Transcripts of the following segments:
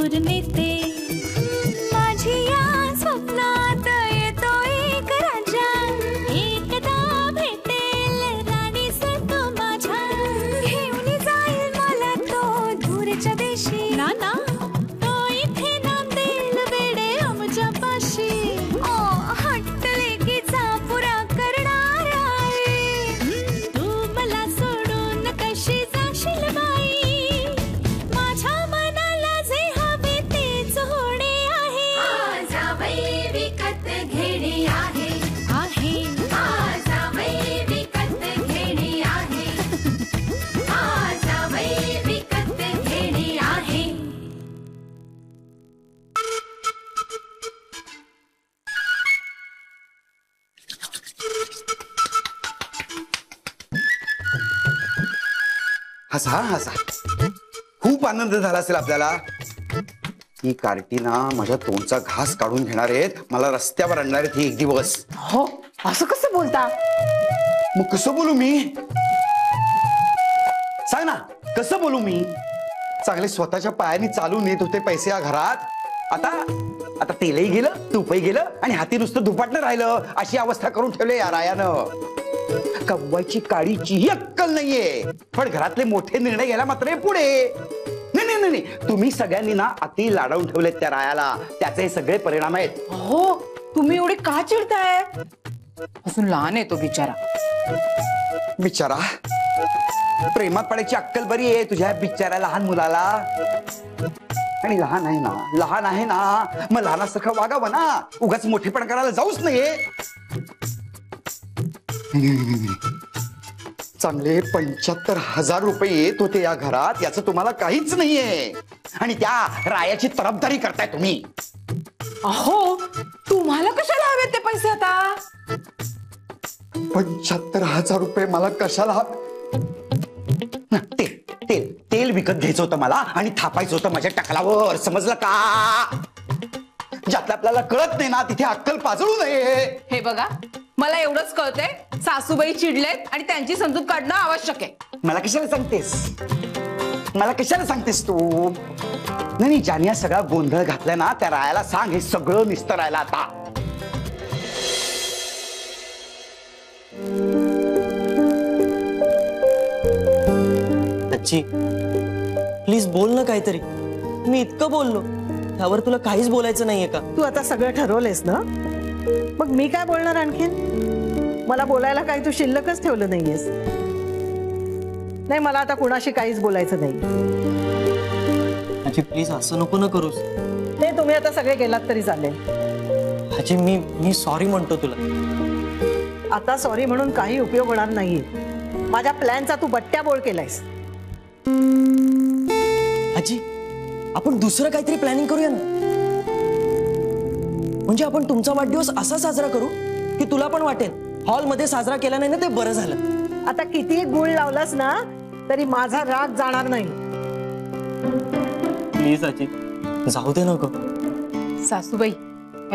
दूर नेते माझी या स्वप्नात येतो एक राजा एकदा भेटेल राणी से तो माझ्या घेऊन जाईल मला तो दूरच्या देशी नाना तो इथे नांदेल वेडे आमच्या पाशी हट्टले की पुरा करणार आहे तू मला सोडून कशी जाशील बाई माझ्या मनाला जे हवे तेच होणे आहे जावई विकत घेणे आहे जावई विकत घेणे आहे जावई विकत घेणे आहे हसा हसा खूप आनंद झाला असेल आपल्याला ही कार्टी ना माझ्या तोंडचा घास काढून घेणार आहेत मला रस्त्यावर आणणार आहेत ही एक दिवस हो असं कसं बोलता मग कसं बोलू मी सांग ना कसं बोलू मी चांगले स्वतःच्या पायाने चालून येत होते पैसे या घरात आता आता तेलही गेलं तूपही गेलं आणि हाती नुसतं दुपाटलं राहिलं अशी अवस्था करून ठेवले या रायानं कमवायची काडीचीही अक्कल नाहीये पण घरातले मोठे निर्णय घ्यायला मात्र पुढे नाही नाही नाही तुम्ही सगळ्यांनी ना अति लाडवून ठेवलेत त्या रायाला त्याचे सगळे परिणाम आहेत हो तुम्ही एवढे का चिडताय अजून लहान आहे तो बिचारा बिचारा प्रेमात पडायची अक्कल बरी आहे तुझ्या बिचारा लहान मुलाला आणि लहान आहे ना मग लहानासारखं वागावं ना उगाच मोठेपण करायला जाऊच नाहीये चांगले 75,000 रुपये येत होते या घरात याचं तुम्हाला काहीच नाहीये आणि त्या रायाची तरफदारी करताय तुम्ही अहो तुम्हाला कशाला हवेत ते पैसे आता 75,000 रुपये मला कशाला तेल विकत घ्यायचं होतं मला आणि थापायचं होतं माझ्या टकलावर समजलं का ज्यातलं आपल्याला कळत नाही ना तिथे अक्कल पाजळू नये हे बघा मला एवढंच कळतंय सासूबाई चिडलेत आणि त्यांची समजूत काढणं आवश्यक आहे मला कशाला सांगतेस तू नाही ज्याने हा सगळा गोंधळ घातलाय ना त्या रायाला सांग हे सगळं निस्तरायला आता आजी प्लीज बोल ना काहीतरी मी इतकं बोललो त्यावर तुला काहीच बोलायचं नाहीये का तू आता सगळं ठरवलेस ना मग मी काय बोलणार आणखीन मला बोलायला काही तू शिल्लकच ठेवलं नाहीयेस नाही मला आता कुणाशी काहीच बोलायचं नाही आजी प्लीज असं नको ना करूस नाही तुम्ही आता सगळे गेलात तरी चालेल आजी मी सॉरी म्हणतो तुला आता सॉरी म्हणून काही उपयोग होणार नाहीये माझ्या प्लॅनचा तू बट्ट्याबोळ केलायस आजी आपण दुसरं काहीतरी प्लॅनिंग करूया ना म्हणजे आपण तुमचा वाढदिवस असा साजरा करू की तुला पण वाटेल हॉल मध्ये साजरा केला नाही ना ते बरं झालं आता किती गुळ लावलास ना तरी माझा राग जाणार नाही प्लीज आजी जाऊ दे नको सासूबाई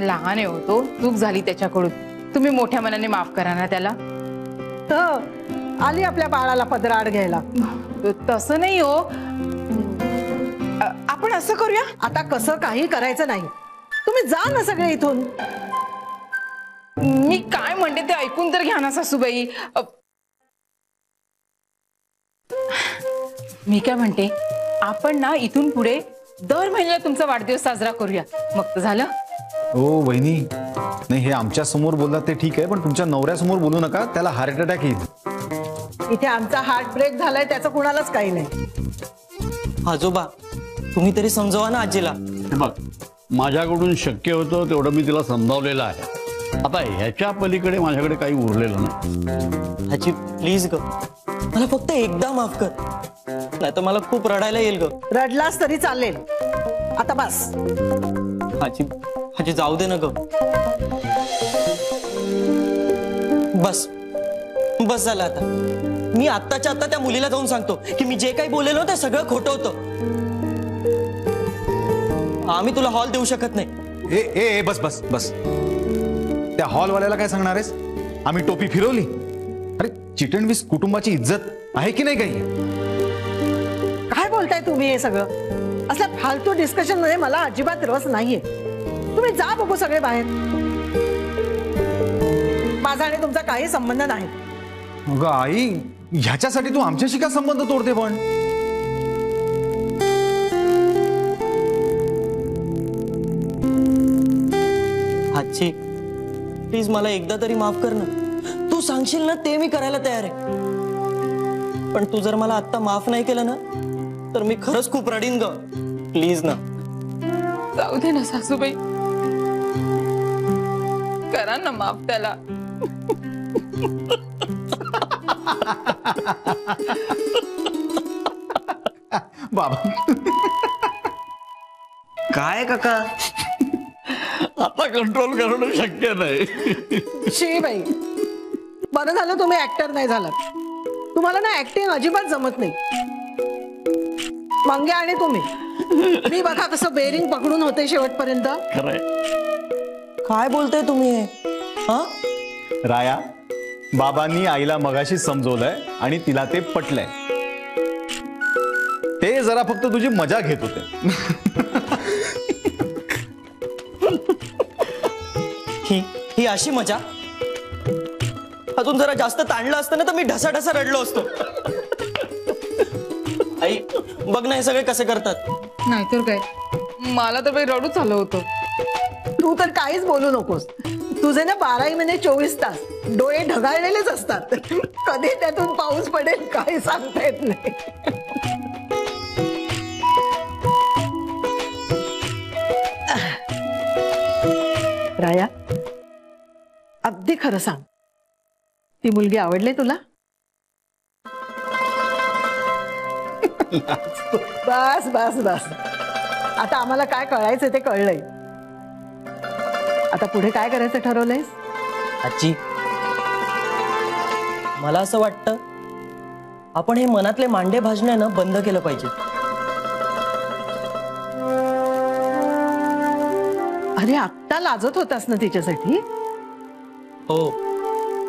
लहान आहे होतो चूक झाली त्याच्याकडून तुम्ही मोठ्या मनाने माफ करा ना त्याला आली आपल्या बाळाला पदराड घ्यायला तसं नाही हो आपण असं करूया आता कसं काही करायचं नाही तुम्ही जा ना सगळे इथून मी काय म्हणते ते ऐकून तर घ्या ना सासूबाई मी काय म्हणते आपण ना इथून पुढे दर महिन्याला तुमचा वाढदिवस साजरा करूया मग तर झालं हो वहिनी नाही हे आमच्या समोर बोलतात ते ठीक आहे पण तुमच्या नवऱ्यासमोर बोलू नका त्याला हार्ट अटॅक येईल इथे आमचा हार्ट ब्रेक झालाय त्याचं कुणालाच काही नाही आजोबा तुम्ही तरी समजवा ना आजीला बघ माझ्याकडून शक्य होतं तेवढं मी तिला समजावलेलं आहे आता ह्याच्या पलीकडे माझ्याकडे काही उरलेलं नाही आजी प्लीज ग मला फक्त एकदा माफ कर नाही तर मला खूप रडायला येईल ग रडलास तरी चालेल आता बस आजी आजी जाऊ दे ना ग बस बस झालं आता मी आत्ताच्या आत्ता त्या मुलीला जाऊन सांगतो की मी जे काही बोललेलो ते सगळं खोटं होतं आम्ही तुला हॉल देऊ शकत नाही ए बस बस बस त्या हॉलवाल्याला काय सांगणार आहेस आम्ही टोपी फिरवली अरे चिटणवीस कुटुंबाची इज्जत आहे की नाही काही काय बोलताय तुम्ही हे सगळं असल्या फालतू डिस्कशन मध्ये मला अजिबात रस नाहीये. तुम्ही जा बघू सगळे बाहेर. माझा आणि तुमचा काही संबंध नाही. अगं आई, ह्याच्यासाठी तू आमच्याशी का संबंध तोडते पण? आजी प्लीज मला एकदा तरी माफ कर ना. तू सांगशील ना ते मी करायला तयार आहे. पण तू जर मला आत्ता माफ नाही केलं ना तर मी खरंच खूप रडीन ग. प्लीज ना. जाऊ दे ना सासूबाई, करा ना माफ त्याला. बाबा काय काका, आता कंट्रोल करणं शक्य नाही. शी बाई, बरं झालं तुम्ही ऍक्टर नाही झालात. तुम्हाला ना ऍक्टिंग अजिबात जमत नाही. मंग्या आणि तुम्ही, मी बघा कसं बेरिंग पकडून होते शेवटपर्यंत. खरंय. काय बोलताय तुम्ही हे? हा राया, बाबांनी आईला मगाशी समजवलंय आणि तिला ते पटलंय. ते जरा फक्त तुझी मजा घेत होते. ही अशी मजा. अजून जरा जास्त ताणलं असतं ना तर मी ढसाढसा रडलो असतो. आई बघ ना हे सगळे कसे करतात. नाहीतर काय, मला तर बाई रडूच आलं होतं. तू तर काहीच बोलू नकोस. तुझे ना 12 महिने 24 तास डोळे ढगाळलेलेच असतात. कधी त्यातून पाऊस पडेल काही सांगता येत नाही. राया, अगदी खरं सांग, ती मुलगी आवडली तुला? बस बस बस, आता आम्हाला काय कळायचं ते कळलंय. आता पुढे काय करायचं ठरवलंयस? आजी मला असं वाटतं आपण हे मनातले मांडे भाजणं ना बंद केलं पाहिजे. अरे आत्ता लाजत होतास ना तिच्यासाठी. हो,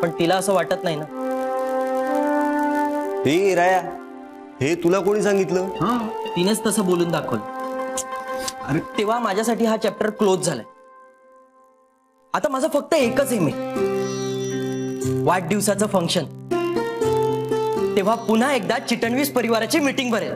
पण तिला असं वाटत नाही ना. हे राया, हे तुला कोणी सांगितलं? तिनेच तसं बोलून दाखवलं. अरे तेव्हा माझ्यासाठी हा चॅप्टर क्लोज झालाय. आता माझं फक्त एकच एम आहे, वाढदिवसाचं फंक्शन. तेव्हा पुन्हा एकदा चिटणवीस परिवाराची मीटिंग भरेल.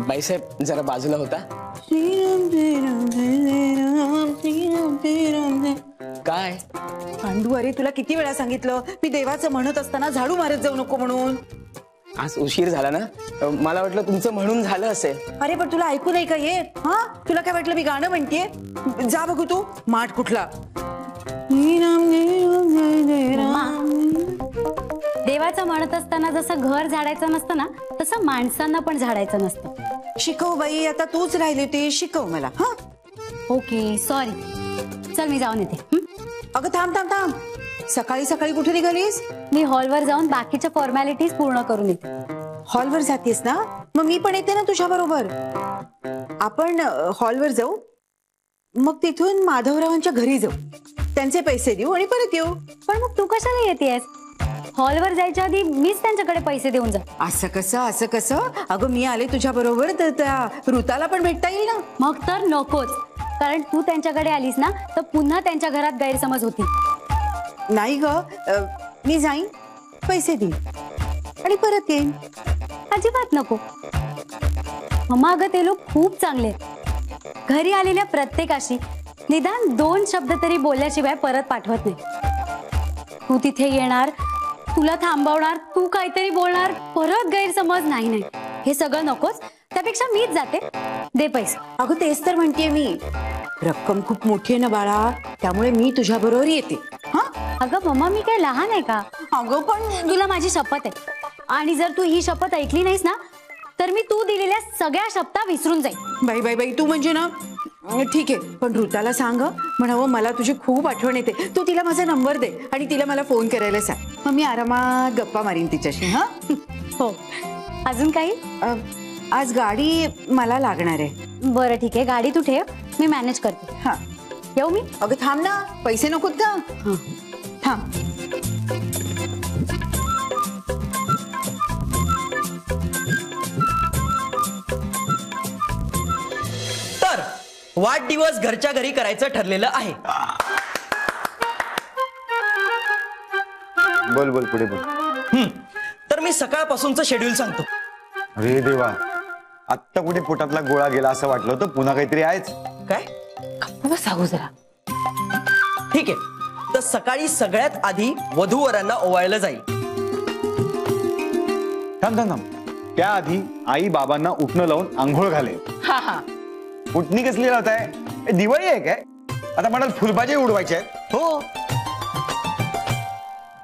बाईसाहेब जरा बाजूला होता. काय पांडू, अरे तुला किती वेळा सांगितलं मी देवाचं म्हणत असताना झाडू मारत जाऊ नको म्हणून. आज उशीर झाला ना, मला वाटलं तुमचं म्हणून झालं असेल. अरे पण तुला ऐकू नाही का येत? हा, तुला काय वाटलं मी गाणं म्हणतेय? जा बघू तू माठ कुठला. देवाचं म्हणत असताना जसं घर झाडायचं नसतं ना, तसं माणसांना पण झाडायचं नसतं. शिकव बाई, आता तूच राहिली होती, शिकव मला. हा ओके, सॉरी. चल मी जाऊन येते. अगं थांब थांब थांब, सकाळी सकाळी कुठे निघालीस? मी हॉलवर जाऊन बाकीच्या फॉर्मॅलिटीज पूर्ण करून येते. हॉलवर जातेस ना, मग मी पण येते ना तुझ्या बरोबर. आपण हॉलवर जाऊ, मग तिथून माधवरावांच्या घरी जाऊ, त्यांचे पैसे देऊ आणि परत येऊ. पण मग तू कशाला येतेस? हॉलवर जायच्या आधी मीच त्यांच्याकडे पैसे देऊन जा. असं कसं असं कसं? अगं मी आले तुझ्या बरोबर तर त्या ऋताला पण भेटता येईल ना. मग तर नकोच, कारण तू त्यांच्याकडे आलीस ना तर पुन्हा त्यांच्या घरात गैरसमज होती. नाही ग, मी जाईन, पैसे देईन आणि परत येईन. अजिबात नको. मम्मा, अगं ते लोक खूप चांगले. घरी आलेल्या प्रत्येकाशी निदान 2 शब्द तरी बोलल्याशिवाय परत पाठवत नाही. तू तिथे येणार, तुला थांबवणार, तू काहीतरी बोलणार, परत गैरसमज नाही. हे सगळं नकोच, त्यापेक्षा मीच जाते. दे पैसे. अगं तेच तर म्हणतेय मी, रक्कम खूप मोठी आहे ना बाळा, त्यामुळे मी तुझ्या बरोबर येते. हा अगं मम्मा मी काय लहान आहे का? अगं पण तुला माझी शपथ आहे आणि जर तू ही शपथ ऐकली नाहीस ना तर मी तू दिलेल्या सगळ्या शपथा विसरून जाईल. बाई बाई बाई तू म्हणजे ना ठीक आहे पण ऋताला सांग म्हणावं मला तुझी खूप आठवण येते. तू तिला माझा नंबर दे आणि तिला मला फोन करायला सांग. मग मी आरामात गप्पा मारीन तिच्याशी. हा हो. अजून काही? आज गाडी मला लागणार आहे. बरं ठीक आहे गाडी तू ठेव मी मॅनेज करते. हा येऊ मी? अगं थांब ना पैसे नकोत का? थांब. तर वाढदिवस घरच्या घरी करायचं ठरलेलं आहे. बोल बोल पुढे बोल. तर मी सकाळपासूनचं शेड्यूल सांगतो. अरे देवा, आत्ता कुठे पोटातला गोळा गेला असं वाटलं होतं. पुन्हा काहीतरी आहेच काय? सांगू जरा. ठीक आहे. तर सकाळी सगळ्यात आधी वधूवरांना ओवाळलं जाईल. थांब थांब थांब. त्याआधी आई बाबांना उठणं लावून आंघोळ घाले. हा हा. उठणी कसली लावत आहे? दिवाळी आहे काय? आता म्हणाल फुलबाजे उडवायचे आहेत. हो,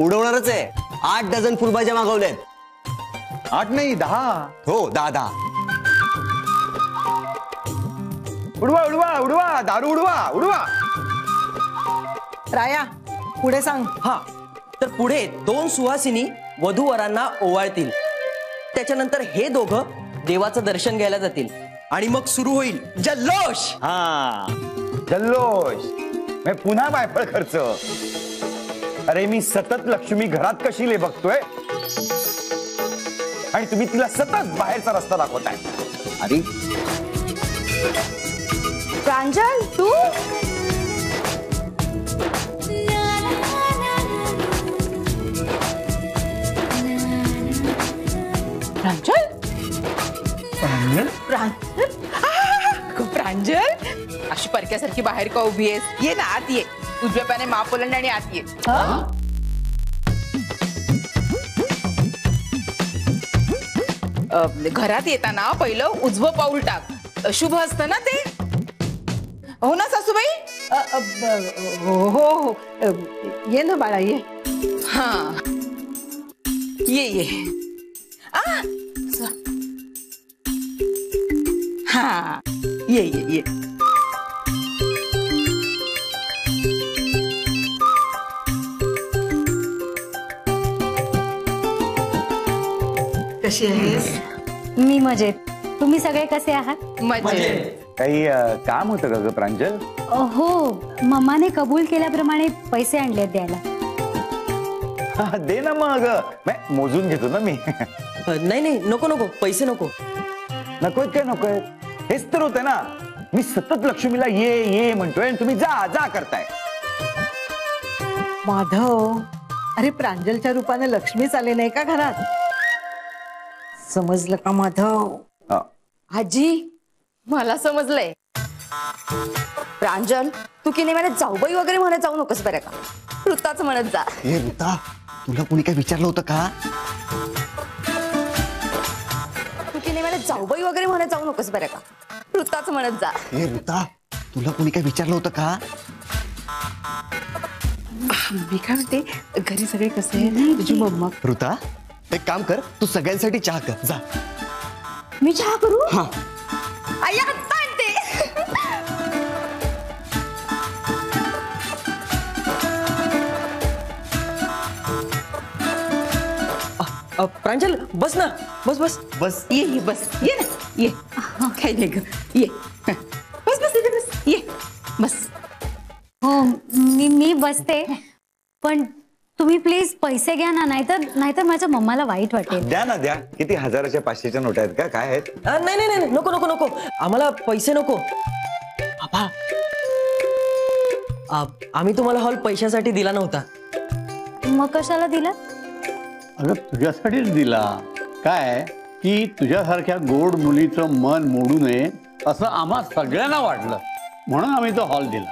उडवणारच आहे. 8 डझन फुलभाज्या मागवल्यात. 8 नाही 10. हो, 10. उडवा उडवा उडवा, दारू उडवा उडवा. राया पुढे सांग. हा. तर पुढे 2 सुहासिनी वधूवरांना ओवाळतील. त्याच्यानंतर हे दोघं देवाचं दर्शन घ्यायला जातील आणि मग सुरू होईल जल्लोष. हा जल्लोष. पुन्हा बायफळ खर्च. अरे मी सतत लक्ष्मी घरात कशी ले बघतोय आणि तुम्ही तिला सतत बाहेरचा रस्ता दाखवताय. अरे प्रांजल तू? प्रांजल? प्रांजल अशी परक्यासारखी बाहेर का उभी आहेस? ये ना आत ये. उजव्या पायाने माप ओलांड आणि आत ये. घरात येताना पहिलं उजवं पाऊल टाक. शुभ असतं ना ते. हो ना सासूबाई? हो हो हो. ये ना बाळा ये. हा ये हा ये. कशी आहेस? मी मजेत. तुम्ही सगळे कसे आहात? मजेत. काही काम होतं का ग प्रांजल? हो मम्माने कबूल केल्याप्रमाणे पैसे आणलेत द्यायला. दे ना मग. मोजून घेतो ना मी. नाही नाही नको नको पैसे नको. नकोय काय नकोय? हेच तर होतंय ना. मी सतत लक्ष्मीला ये ये म्हणतोय आणि तुम्ही जा जा करताय. माधव, अरे प्रांजलच्या रूपाने लक्ष्मीच आले नाही का घरात? समजलं का माधव? आजी मला समजलंय. प्रांजल तू की नाही मला जाऊबाई वगैरे म्हणत जाऊ नकोस बरं का. ऋताच म्हणत जा. हे ऋता, तुला कोणी काय विचारलं होतं का? तू की नाही मला जाऊबाई वगैरे म्हणत जाऊ नकोस बरं का. ऋताच म्हणत जा. हे ऋता, तुला कोणी काय विचारलं होतं का? मी काय म्हणते घरी सगळे कसे आहेत? तुझी मम्मा? ऋता, एक काम कर, तू सगळ्यांसाठी चहा कर जा. मी चहा करू? हा. आई आत्ता आणते. प्रांजल बस ना. बस बस बस. ये बस ये ना ये. काय नाही ग ये. बस बस इथे बस ये बस. हो मी बसते पण तुम्ही प्लीज पैसे घ्या ना. नाहीतर माझ्या मम्माला वाईट वाटेल. द्या ना द्या. किती 1000च्या 500च्या नोटा आहेत का? काय आहेत? नाही नाही नाही नको नको नको. आम्हाला पैसे नको. आम्ही तुम्हाला हॉल पैशासाठी दिला नव्हता. मग कशाला दिला? अगं तुझ्यासाठीच दिला. काय की तुझ्यासारख्या गोड मुलीचं मन मोडू नये असं आम्हा सगळ्यांना वाटलं म्हणून आम्ही तो हॉल दिला.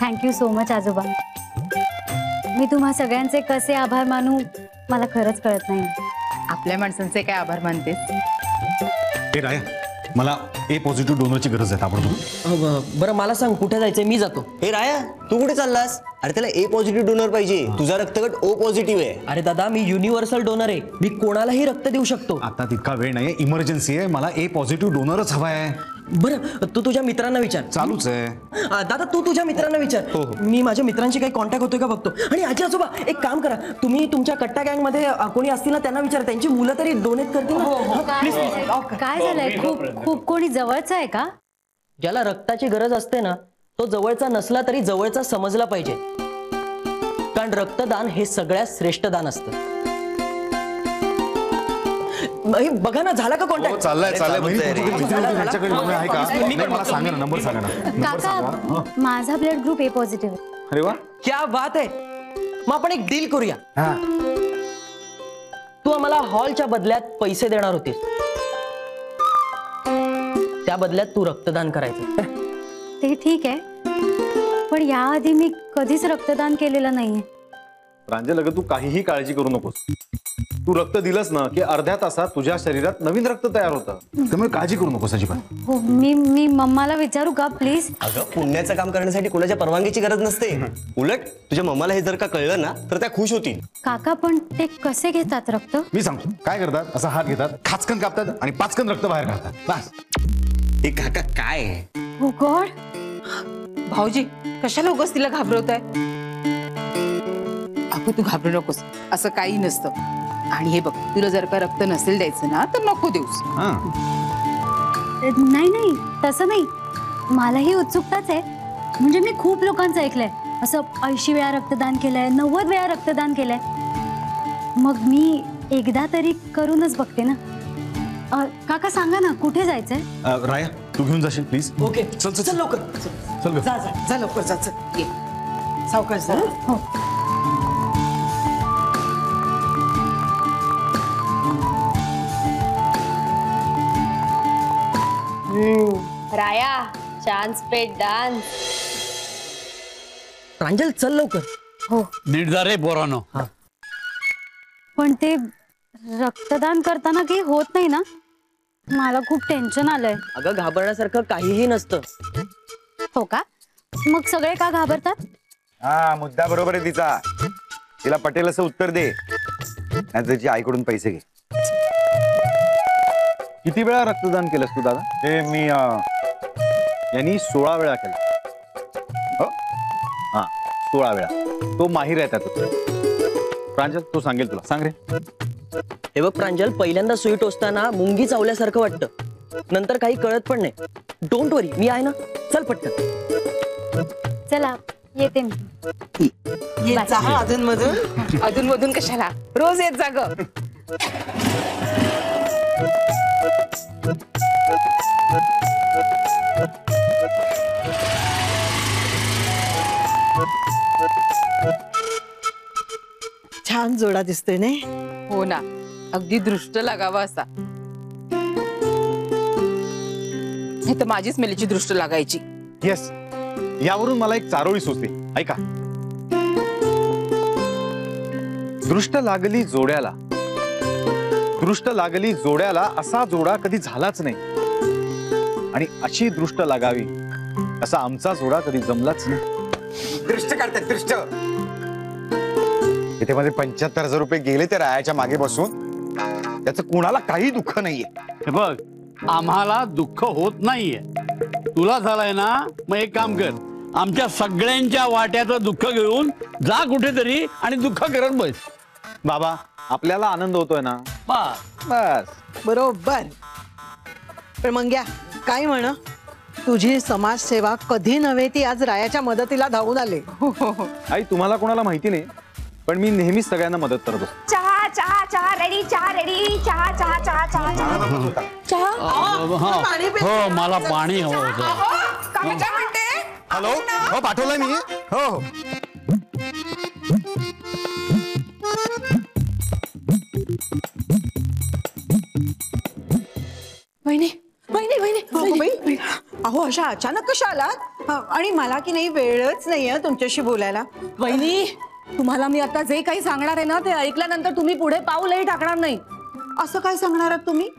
थँक्यू सो मच आजोबा. मी तुम्हा सगळ्यांचे कसे आभार मानू मला खरंच कळत नाही. आपल्या माणसांचे काय आभार मानतेस? हे राया, मला ए पॉझिटिव्ह डोनरची गरज आहे ताबडतोब. बरं मला सांग कुठे जायचंय, मी जातो. हे राया, तू कुठे चाललास? अरे त्याला ए पॉझिटिव्ह डोनर पाहिजे. तुझा रक्तगट ओ पॉझिटिव्ह आहे. अरे दादा, मी युनिव्हर्सल डोनर आहे, मी कोणालाही रक्त देऊ शकतो. आता तितका वेळ नाहीये, इमर्जन्सी आहे, मला ए पॉझिटिव्ह डोनरच हवा आहे. बरं तू तुझ्या मित्रांना विचार. चालूच आहे. दादा तू तुझ्या मित्रांना विचार. मी माझ्या मित्रांशी काही कॉन्टॅक्ट होतोय का बघतो. आणि आजी आजोबा एक काम करा, तुम्ही तुमच्या कट्टा गँग मध्ये कोणी असतील ना त्यांना विचारा, त्यांची मुलं तरी डोनेट करतील ना. काय झालंय? खूप खूप कोणी जवळचं आहे का? ज्याला रक्ताची गरज असते ना तो जवळचा नसला तरी जवळचा समजला पाहिजे, कारण रक्तदान हे सगळ्यात श्रेष्ठ दान असतं. बघा ना, झाला का कॉन्टॅक्ट? चाललाय आहे का? नाही, मला सांगा ना, नंबर सांगा ना. काका, माझा ब्लड ग्रुप ए पॉझिटिव्ह. अरे वा, क्या बात आहे. मग आपण एक डील करूया. तू आम्हाला हॉलच्या बदल्यात पैसे देणार होतीस, त्या बदल्यात तू रक्तदान करायचं. ते ठीक आहे, पण याआधी मी कधीच रक्तदान केलेलं नाहीये. प्रांजल, अगं तू काहीही काळजी करू नकोस. तू रक्त दिलंस ना की अर्ध्या तासात तुझ्या शरीरात नवीन रक्त तयार होतं, त्यामुळे काळजी करू नकोस अजिबात. हो, मी मम्माला विचारू का प्लीज? अगं, पुण्याचं काम करण्यासाठी कोणाच्या परवानगीची गरज नसते. उलट तुझ्या मम्माला हे जर का कळलं ना तर त्या खुश होतील. काका, पण ते कसे घेतात रक्त? मी सांगतो काय करतात. असा हात घेतात, खाचकन कापतात आणि पाचकन रक्त बाहेर काढतात, बस. हे काका काय आहे? ओ गॉड. भाऊजी कशाला उगाच तिला घाबरवताय? अगं तू घाबरू नकोस, असं काही नसतं. आणि हे बघ, तुला जर का रक्त नसेल द्यायचं ना तर नको देऊस. नाही, तसं नाही. मलाही उत्सुकताच आहे. म्हणजे मी खूप लोकांचं ऐकलंय, असं 80 वेळा रक्तदान केलंय, 90 वेळा रक्तदान केलंय. मग मी एकदा तरी करूनच बघते ना. काका सांगा ना, कुठे जायचंय? राया, तू घेऊन जाशील प्लीज? ओके, चल चल चल लवकर. चल ग. जा लवकर, जा, चल. ये. सावकाश जा. हो. राया, चान्स पे डान्स. प्रांजल चल लवकर. हो, नीट जा रे पोरानो. पण ते रक्तदान करताना काही होत नाही ना? मला खूप टेन्शन आलंय. अगं घाबरण्यासारखं काहीही नसतं. हो का? मग सगळे का घाबरतात? हा, मुद्दा बरोबर आहे तिचा. तिला पटेल असं उत्तर दे, नाही त्याची आईकडून पैसे घे. किती वेळा रक्तदान केलंस तू दादा? हे मी यांनी 16 वेळा केलं. हा, 16 वेळा. तो माहीर आहे त्यात. प्रांजल, तो सांगेल तुला. सांग रे. हे बघ प्रांजल, पहिल्यांदा सुई टोचताना मुंगी चावल्यासारखं वाटतं, नंतर काही कळत पण नाही. डोंट वरी, मी आहे ना. चल पटकन. चला, येते मी. ये, जा अधूनमधून. अधूनमधून कशाला, रोज येत जा ग. छान जोडा दिसतोय नाही? हो ना, अगदी दृष्ट लागावा असा. नाही तर माझीच मेलीची दृष्ट लागायची. येस, यावरून मला एक चारोळी सुचते. ऐका. दृष्ट लागली जोड्याला, दृष्ट लागली जोड्याला असा जोडा कधी झालाच नाही, आणि अशी दृष्ट लागावी असा आमचा जोडा कधी जमलाच नाही. दृष्ट काढतात, दृष्ट. इथे मध्ये 75,000 रुपये गेले त्या रायाच्या मागे बसून. त्याचं कुणाला काही दुःख नाहीये. हे बघ, आम्हाला दुःख होत नाहीये. तुला झालंय ना, मग एक काम कर, आमच्या सगळ्यांच्या वाट्याचं दुःख घेऊन जा कुठेतरी आणि दुःख करत बस. बाबा, आपल्याला आनंद होतोय ना, बस. बरोबर. पण मंग्या, काय म्हण, तुझी समाजसेवा कधी नव्हे ती आज रायाच्या मदतीला धावून आले. आई, तुम्हाला कोणाला माहिती नाही, पण मी नेहमीच सगळ्यांना मदत करत असतो. चहा चहा चहा रेडी, चहा रेडी. चहा चहा चहा चहा चहा चहा. हो, मला पाणी हवं होतं. काय म्हणते? हॅलो, हो पाठवलंय मी. हो हो. वहिनी, वहिनी, वहिनी. अहो, अशा अचानक कशा आलात? आणि मला की नाही वेळच नाहीये तुमच्याशी बोलायला. वहिनी, तुम्हाला मी आता जे काही सांगणार आहे ना ते ऐकल्यानंतर तुम्ही पुढे पाऊलही टाकणार नाही. असं काय सांगणार आहात तुम्ही?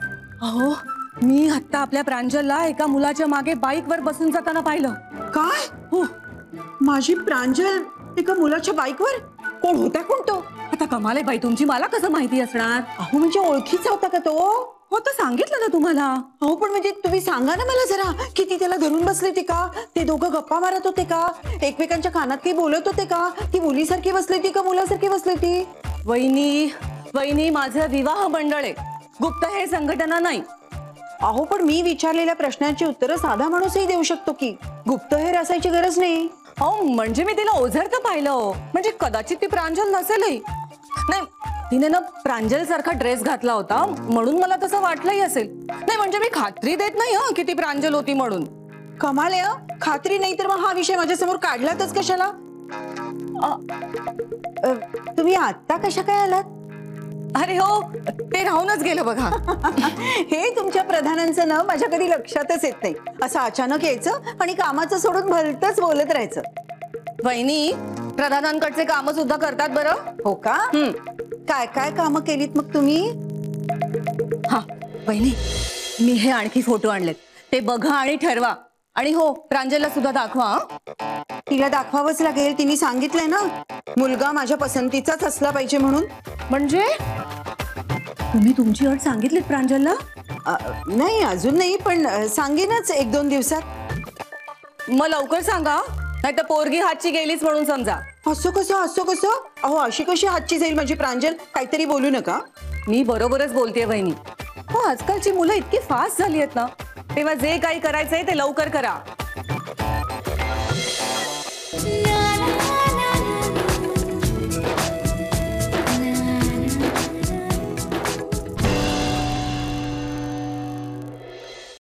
अहो, मी आत्ता आपल्या प्रांजलला एका मुलाच्या मागे बाईकवर बसून जाताना पाहिलं. काय हो माझी प्रांजल एका मुलाच्या बाईकवर? कोण होता कोण तो? आता कमाल आहे बाई तुमची, मला कसं माहिती असणार? अहो म्हणजे ओळखीचा होता का तो? हो तर सांगितलं ना तुम्हाला. अहो पण म्हणजे तुम्ही सांगा ना मला जरा, की ती त्याला धरून बसली होती का? ते दोघं गप्पा मारत होते का? एकमेकांच्या कानात काही बोलत होते का? ती मुलीसारखी बसली होती का मुलासारखी बसली होती? वहिनी माझं विवाह मंडळ आहे, गुप्तहेर संघटना नाही. अहो पण मी विचारलेल्या प्रश्नांची उत्तरं साधा माणूसही देऊ शकतो की, गुप्तहेर असायची गरज नाही. अहो म्हणजे मी तिला ओझरतं पाहिलं, म्हणजे कदाचित ती प्रांजल नसेलही. नाही तिने ना प्रांजल सारखा ड्रेस घातला होता म्हणून मला तसं वाटलंही असेल. नाही म्हणजे मी खात्री देत नाही हं की ती प्रांजल होती म्हणून. कमाल आहे. खात्री नाही तर मग हा विषय माझ्यासमोर काढलातच कशाला? तुम्ही आत्ता कशा काय आलात? अरे हो ते राहूनच गेलं बघा. हे तुमच्या प्रधानांचं ना माझ्या कधी लक्षातच येत नाही. असं अचानक यायचं आणि कामाचं सोडून भलतंच बोलत राहायचं. वहिनी प्रधानांकडचे काम सुद्धा करतात बरं. हो का? काय काय कामं केलीत मग तुम्ही? हा वहिनी मी हे आणखी फोटो आणलेत, ते बघा आणि ठरवा. आणि हो प्रांजलला सुद्धा दाखवा. तिला दाखवावंच लागेल, तिने सांगितलंय ना मुलगा माझ्या पसंतीचाच असला पाहिजे म्हणून. म्हणजे तुम्ही तुमची अट सांगितलीत प्रांजलला? नाही अजून नाही, पण सांगेनच 1-2 दिवसात. मग लवकर सांगा, नाही तर पोरगी हातची गेलीच म्हणून समजा. असं कसं? अहो अशी कशी हातची जाईल माझी प्रांजल? काहीतरी बोलू नका. मी बरोबरच बोलतेय वहिनी. हो आजकालची मुलं इतकी फास्ट झाली आहेत ना, तेव्हा जे काही करायचंय ते लवकर करा.